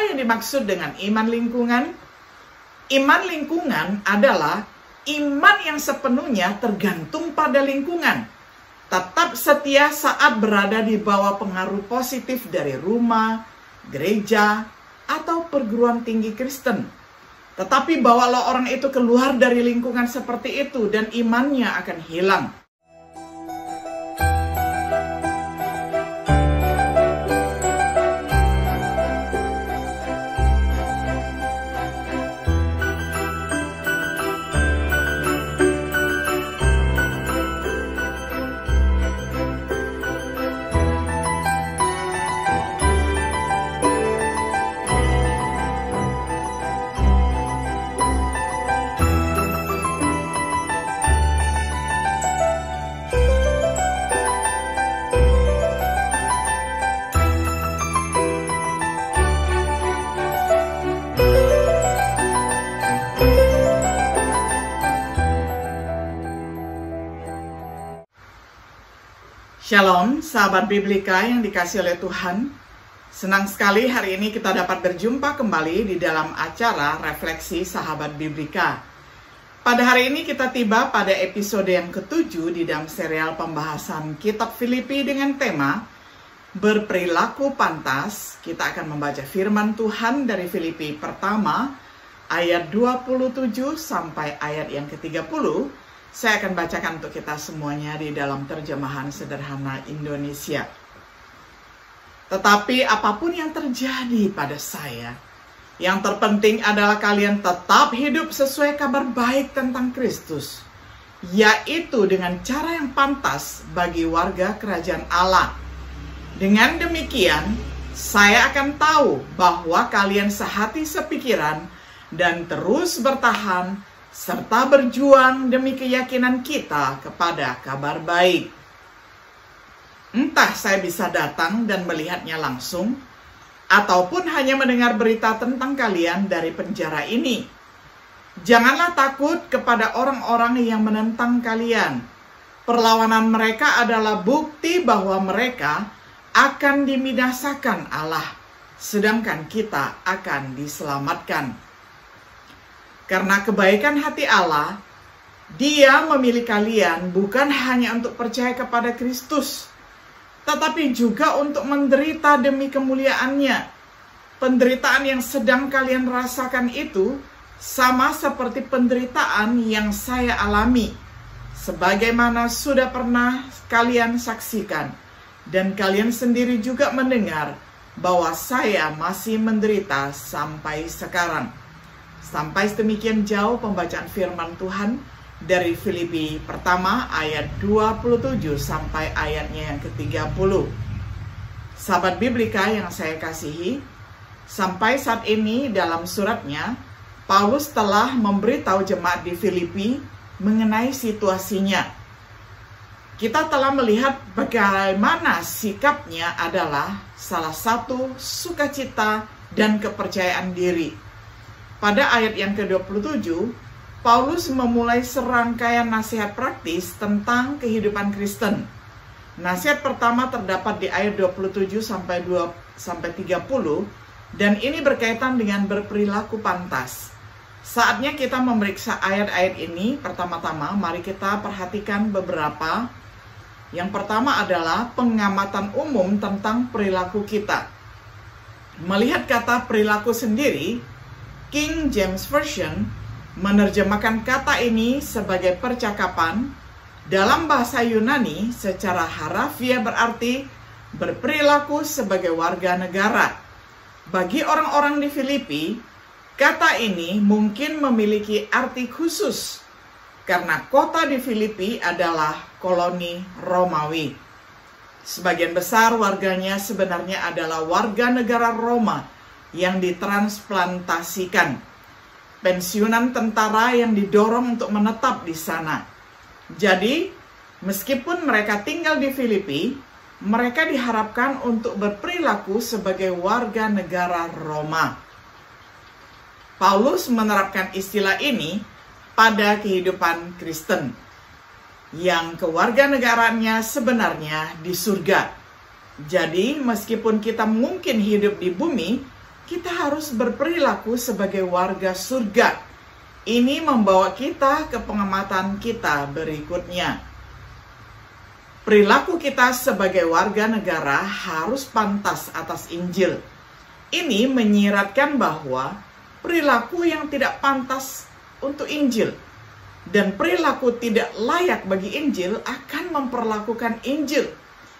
Apa yang dimaksud dengan iman lingkungan? Iman lingkungan adalah iman yang sepenuhnya tergantung pada lingkungan. Tetap setia saat berada di bawah pengaruh positif dari rumah, gereja, atau perguruan tinggi Kristen. Tetapi bawalah orang itu keluar dari lingkungan seperti itu dan imannya akan hilang. Shalom, sahabat Biblika yang dikasih oleh Tuhan. Senang sekali hari ini kita dapat berjumpa kembali di dalam acara Refleksi Sahabat Biblika. Pada hari ini kita tiba pada episode yang ke-7 di dalam serial pembahasan Kitab Filipi dengan tema Berperilaku Pantas. Kita akan membaca firman Tuhan dari Filipi pertama ayat 27 sampai ayat yang ke-30. Saya akan bacakan untuk kita semuanya di dalam terjemahan sederhana Indonesia. Tetapi apapun yang terjadi pada saya, yang terpenting adalah kalian tetap hidup sesuai kabar baik tentang Kristus, yaitu dengan cara yang pantas bagi warga kerajaan Allah. Dengan demikian, saya akan tahu bahwa kalian sehati sepikiran dan terus bertahan serta berjuang demi keyakinan kita kepada kabar baik. Entah saya bisa datang dan melihatnya langsung, ataupun hanya mendengar berita tentang kalian dari penjara ini. Janganlah takut kepada orang-orang yang menentang kalian. Perlawanan mereka adalah bukti bahwa mereka akan dibinasakan Allah, sedangkan kita akan diselamatkan. Karena kebaikan hati Allah, Dia memilih kalian bukan hanya untuk percaya kepada Kristus, tetapi juga untuk menderita demi kemuliaan-Nya. Penderitaan yang sedang kalian rasakan itu sama seperti penderitaan yang saya alami, sebagaimana sudah pernah kalian saksikan, dan kalian sendiri juga mendengar bahwa saya masih menderita sampai sekarang. Sampai sedemikian jauh pembacaan firman Tuhan dari Filipi pertama ayat 27 sampai ayatnya yang ke-30. Sahabat Biblika yang saya kasihi, sampai saat ini dalam suratnya, Paulus telah memberitahu jemaat di Filipi mengenai situasinya. Kita telah melihat bagaimana sikapnya adalah salah satu sukacita dan kepercayaan diri. Pada ayat yang ke-27, Paulus memulai serangkaian nasihat praktis tentang kehidupan Kristen. Nasihat pertama terdapat di ayat 27 sampai 30, dan ini berkaitan dengan berperilaku pantas. Saatnya kita memeriksa ayat-ayat ini. Pertama-tama, mari kita perhatikan beberapa. Yang pertama adalah pengamatan umum tentang perilaku kita. Melihat kata perilaku sendiri, King James Version menerjemahkan kata ini sebagai percakapan. Dalam bahasa Yunani secara harafiah berarti berperilaku sebagai warga negara. Bagi orang-orang di Filipi, kata ini mungkin memiliki arti khusus karena kota di Filipi adalah koloni Romawi. Sebagian besar warganya sebenarnya adalah warga negara Roma yang ditransplantasikan, pensiunan tentara yang didorong untuk menetap di sana. Jadi, meskipun mereka tinggal di Filipi, mereka diharapkan untuk berperilaku sebagai warga negara Roma. Paulus menerapkan istilah ini pada kehidupan Kristen, yang kewarganegaraannya sebenarnya di surga. Jadi, meskipun kita mungkin hidup di bumi, kita harus berperilaku sebagai warga surga. Ini membawa kita ke pengamatan kita berikutnya. Perilaku kita sebagai warga negara harus pantas atas Injil. Ini menyiratkan bahwa perilaku yang tidak pantas untuk Injil dan perilaku tidak layak bagi Injil akan memperlakukan Injil.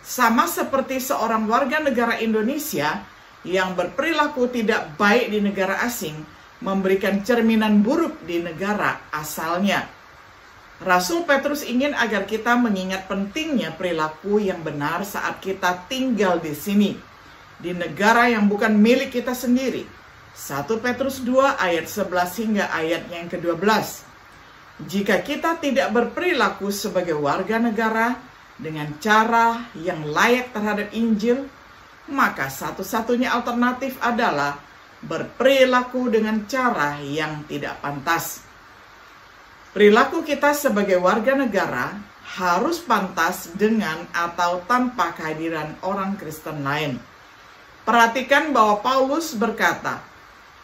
Sama seperti seorang warga negara Indonesia yang berperilaku tidak baik di negara asing, memberikan cerminan buruk di negara asalnya. Rasul Petrus ingin agar kita mengingat pentingnya perilaku yang benar saat kita tinggal di sini, di negara yang bukan milik kita sendiri. 1 Petrus 2 ayat 11 hingga ayatnya yang ke-12. Jika kita tidak berperilaku sebagai warga negara dengan cara yang layak terhadap Injil, maka satu-satunya alternatif adalah berperilaku dengan cara yang tidak pantas. Perilaku kita sebagai warga negara harus pantas dengan atau tanpa kehadiran orang Kristen lain. Perhatikan bahwa Paulus berkata,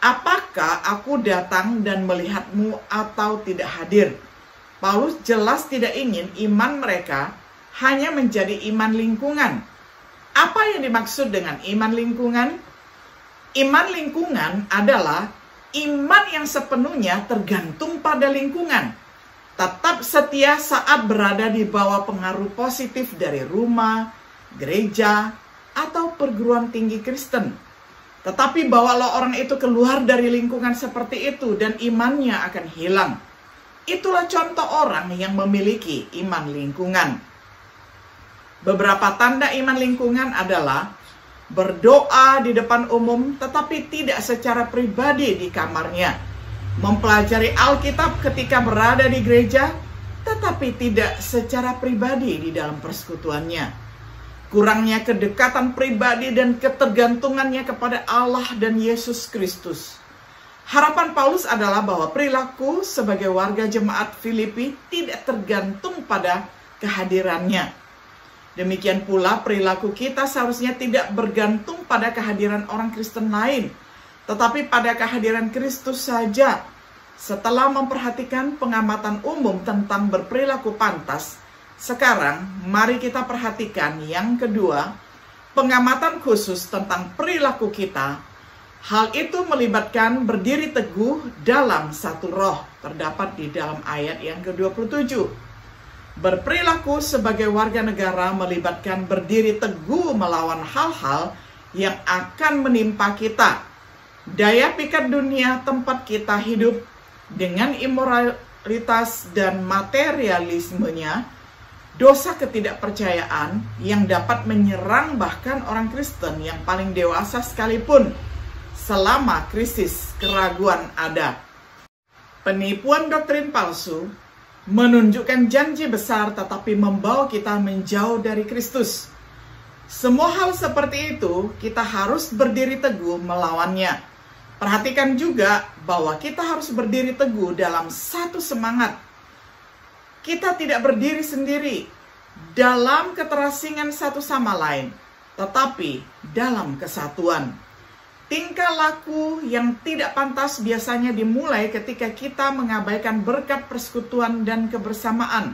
"Apakah aku datang dan melihatmu atau tidak hadir?" Paulus jelas tidak ingin iman mereka hanya menjadi iman lingkungan. Apa yang dimaksud dengan iman lingkungan? Iman lingkungan adalah iman yang sepenuhnya tergantung pada lingkungan. Tetap setia saat berada di bawah pengaruh positif dari rumah, gereja, atau perguruan tinggi Kristen. Tetapi bawalah orang itu keluar dari lingkungan seperti itu dan imannya akan hilang. Itulah contoh orang yang memiliki iman lingkungan. Beberapa tanda iman lingkungan adalah berdoa di depan umum tetapi tidak secara pribadi di kamarnya. Mempelajari Alkitab ketika berada di gereja tetapi tidak secara pribadi di dalam persekutuannya. Kurangnya kedekatan pribadi dan ketergantungannya kepada Allah dan Yesus Kristus. Harapan Paulus adalah bahwa perilaku sebagai warga jemaat Filipi tidak tergantung pada kehadirannya. Demikian pula perilaku kita seharusnya tidak bergantung pada kehadiran orang Kristen lain, tetapi pada kehadiran Kristus saja. Setelah memperhatikan pengamatan umum tentang berperilaku pantas, sekarang mari kita perhatikan yang kedua, pengamatan khusus tentang perilaku kita. Hal itu melibatkan berdiri teguh dalam satu roh, terdapat di dalam ayat yang ke-27. Berperilaku sebagai warga negara melibatkan berdiri teguh melawan hal-hal yang akan menimpa kita. Daya pikat dunia tempat kita hidup dengan imoralitas dan materialismenya, dosa ketidakpercayaan yang dapat menyerang bahkan orang Kristen yang paling dewasa sekalipun selama krisis keraguan ada. Penipuan doktrin palsu menunjukkan janji besar tetapi membawa kita menjauh dari Kristus. Semua hal seperti itu kita harus berdiri teguh melawannya. Perhatikan juga bahwa kita harus berdiri teguh dalam satu semangat. Kita tidak berdiri sendiri dalam keterasingan satu sama lain, tetapi dalam kesatuan. Tingkah laku yang tidak pantas biasanya dimulai ketika kita mengabaikan berkat persekutuan dan kebersamaan.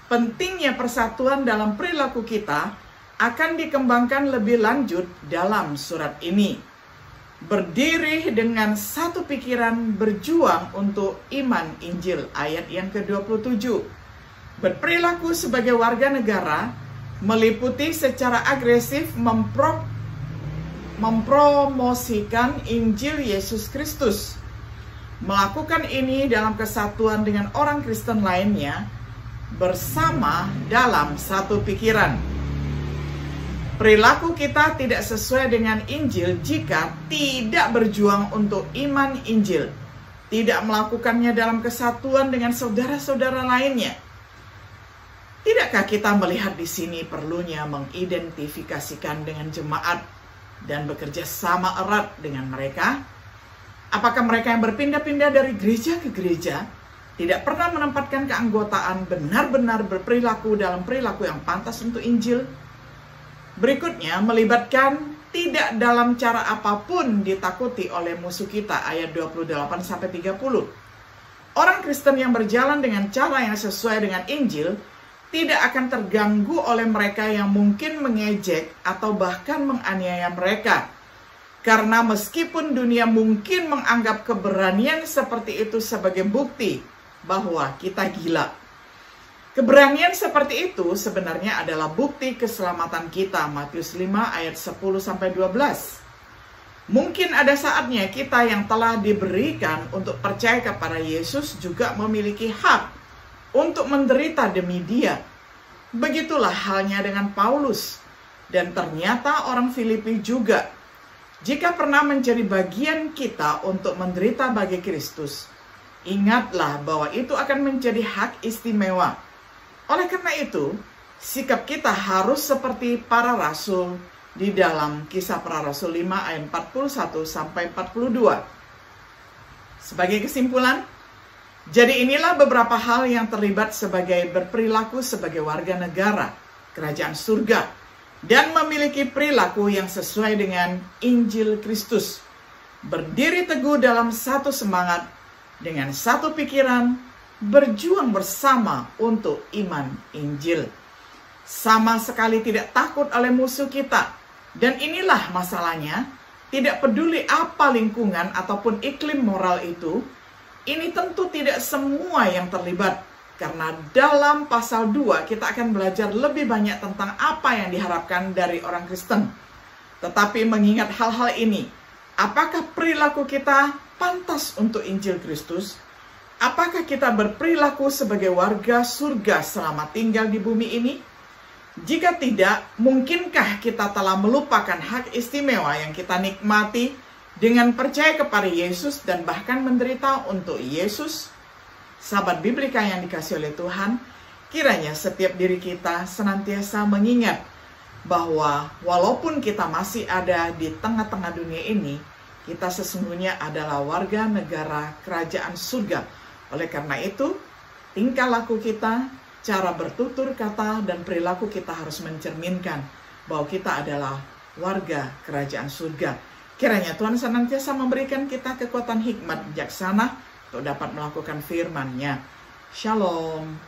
Pentingnya persatuan dalam perilaku kita akan dikembangkan lebih lanjut dalam surat ini. Berdiri dengan satu pikiran berjuang untuk iman Injil, ayat yang ke-27. Berperilaku sebagai warga negara meliputi secara agresif mempromosikan Injil Yesus Kristus. Melakukan ini dalam kesatuan dengan orang Kristen lainnya bersama dalam satu pikiran. Perilaku kita tidak sesuai dengan Injil jika tidak berjuang untuk iman Injil, tidak melakukannya dalam kesatuan dengan saudara-saudara lainnya. Tidakkah kita melihat di sini perlunya mengidentifikasikan dengan jemaat dan bekerja sama erat dengan mereka? Apakah mereka yang berpindah-pindah dari gereja ke gereja tidak pernah menempatkan keanggotaan benar-benar berperilaku dalam perilaku yang pantas untuk Injil? Berikutnya melibatkan tidak dalam cara apapun ditakuti oleh musuh kita, ayat 28-30. Orang Kristen yang berjalan dengan cara yang sesuai dengan Injil tidak akan terganggu oleh mereka yang mungkin mengejek atau bahkan menganiaya mereka. Karena meskipun dunia mungkin menganggap keberanian seperti itu sebagai bukti bahwa kita gila, keberanian seperti itu sebenarnya adalah bukti keselamatan kita. Matius 5 ayat 10-12. Mungkin ada saatnya kita yang telah diberikan untuk percaya kepada Yesus juga memiliki hak untuk menderita demi Dia. Begitulah halnya dengan Paulus. Dan ternyata orang Filipi juga. Jika pernah menjadi bagian kita untuk menderita bagi Kristus, ingatlah bahwa itu akan menjadi hak istimewa. Oleh karena itu, sikap kita harus seperti para rasul di dalam Kisah Para Rasul 5 ayat 41-42. Sebagai kesimpulan, jadi inilah beberapa hal yang terlibat sebagai berperilaku sebagai warga negara kerajaan surga dan memiliki perilaku yang sesuai dengan Injil Kristus. Berdiri teguh dalam satu semangat, dengan satu pikiran, berjuang bersama untuk iman Injil. Sama sekali tidak takut oleh musuh kita. Dan inilah masalahnya, tidak peduli apa lingkungan ataupun iklim moral itu, ini tentu tidak semua yang terlibat. Karena dalam pasal 2 kita akan belajar lebih banyak tentang apa yang diharapkan dari orang Kristen. Tetapi mengingat hal-hal ini, apakah perilaku kita pantas untuk Injil Kristus? Apakah kita berperilaku sebagai warga surga selama tinggal di bumi ini? Jika tidak, mungkinkah kita telah melupakan hak istimewa yang kita nikmati dengan percaya kepada Yesus dan bahkan menderita untuk Yesus? Sahabat Biblika yang dikasihi oleh Tuhan, kiranya setiap diri kita senantiasa mengingat bahwa walaupun kita masih ada di tengah-tengah dunia ini, kita sesungguhnya adalah warga negara kerajaan surga. Oleh karena itu, tingkah laku kita, cara bertutur kata dan perilaku kita harus mencerminkan bahwa kita adalah warga kerajaan surga. Kiranya Tuhan senantiasa memberikan kita kekuatan hikmat bijaksana untuk dapat melakukan firman-Nya. Shalom.